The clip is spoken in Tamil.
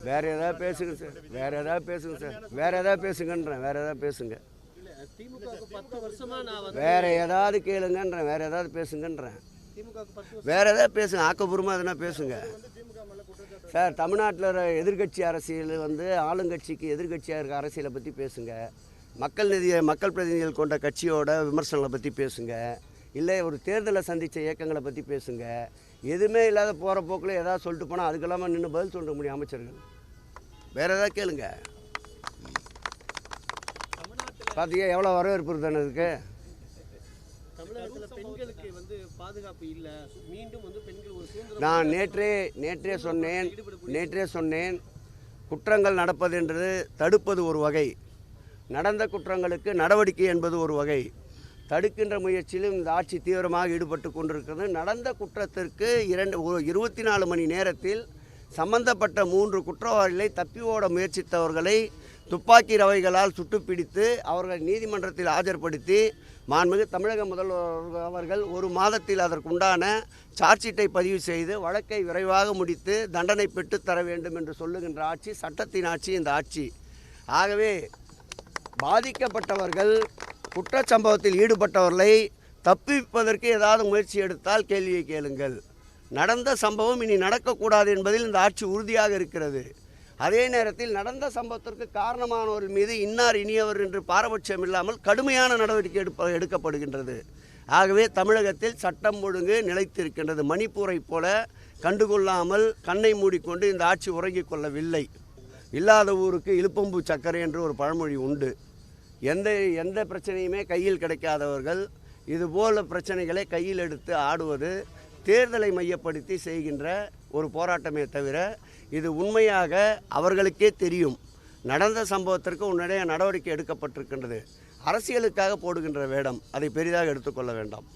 வேற ஏதாவது பேசுங்க சார், வேற ஏதாவது பேசுங்க சார், வேற ஏதாவது பேசுங்கன்றேன், வேற ஏதாவது பேசுங்க, வேற ஏதாவது கேளுங்கன்றேன், வேற ஏதாவது பேசுங்கன்றேன், வேற ஏதாவது பேசுங்க, ஆக்கப்பூர்வமாக எதுனா பேசுங்க சார். தமிழ்நாட்டில் எதிர்கட்சி அரசியல் ஆளுங்கட்சிக்கு எதிர்கட்சியாக இருக்க அரசியலை பற்றி பேசுங்க. மக்கள் பிரதிநிதிகள் கொண்ட கட்சியோட விமர்சனங்களை பற்றி பேசுங்க. இல்லை ஒரு தேர்தலை சந்தித்த இயக்கங்களை பற்றி பேசுங்க. எதுவுமே இல்லாத போகிற போக்கில் ஏதாவது சொல்லிட்டு போனால் அதுக்கெல்லாமல் நின்று பதில் சொல்ல முடியும் அமைச்சர்கள். வேறு ஏதாவது கேளுங்க. பார்த்தீங்க எவ்வளோ வரவேற்பு இருக்குதானே இதுக்கு. நான் நேற்றே சொன்னேன் குற்றங்கள் நடப்பது என்றது தடுப்பது ஒரு வகை, நடந்த குற்றங்களுக்கு நடவடிக்கை என்பது ஒரு வகை. தடுக்கின்ற முயற்சியிலும் இந்த ஆட்சி தீவிரமாக ஈடுபட்டு கொண்டிருக்கிறது. நடந்த குற்றத்திற்கு 24 மணி நேரத்தில் சம்பந்தப்பட்ட 3 குற்றவாளிகளை தப்பி ஓட முயற்சித்தவர்களை துப்பாக்கி ரவைகளால் சுட்டுப்பிடித்து அவர்கள் நீதிமன்றத்தில் ஆஜர்படுத்தி மாண்புமிகு தமிழக முதல்வர் அவர்கள் 1 மாதத்தில் அதற்குண்டான சார்ஜ் ஷீட்டை பதிவு செய்து வழக்கை விரைவாக முடித்து தண்டனை பெற்றுத்தர வேண்டும் என்று சொல்லுகின்ற ஆட்சி சட்டத்தின் ஆட்சி இந்த ஆட்சி. ஆகவே பாதிக்கப்பட்டவர்கள் குற்றச்சம்பவத்தில் ஈடுபட்டவர்களை தப்பிப்பதற்கு ஏதாவது முயற்சி எடுத்தால் கேள்வியை கேளுங்கள். நடந்த சம்பவம் இனி நடக்கக்கூடாது என்பதில் இந்த ஆட்சி உறுதியாக இருக்கிறது. அதே நேரத்தில் நடந்த சம்பவத்திற்கு காரணமானவர்கள் மீது இன்னார் இனியவர் என்று பாரபட்சம் இல்லாமல் கடுமையான நடவடிக்கை எடுக்கப்படுகின்றது. ஆகவே தமிழகத்தில் சட்டம் ஒழுங்கு நிலைத்திருக்கின்றது. மணிப்பூரை போல கண்டுகொள்ளாமல் கண்ணை மூடிக்கொண்டு இந்த ஆட்சி உறங்கிக் கொள்ளவில்லை. இல்லாத ஊருக்கு இழுப்பம்பூ சக்கரை என்று ஒரு பழமொழி உண்டு. எந்த பிரச்சனையுமே கையில் கிடைக்காதவர்கள் இதுபோல பிரச்சனைகளை கையில் எடுத்து ஆடுவது தேர்தலை மையப்படுத்தி செய்கின்ற ஒரு போராட்டமே தவிர இது உண்மையாக அவர்களுக்கே தெரியும். நடந்த சம்பவத்திற்கு உன்னுடைய நடவடிக்கை எடுக்கப்பட்டிருக்கின்றது. அரசியலுக்காக போடுகின்ற வேடம், அதை பெரிதாக எடுத்துக்கொள்ள வேண்டாம்.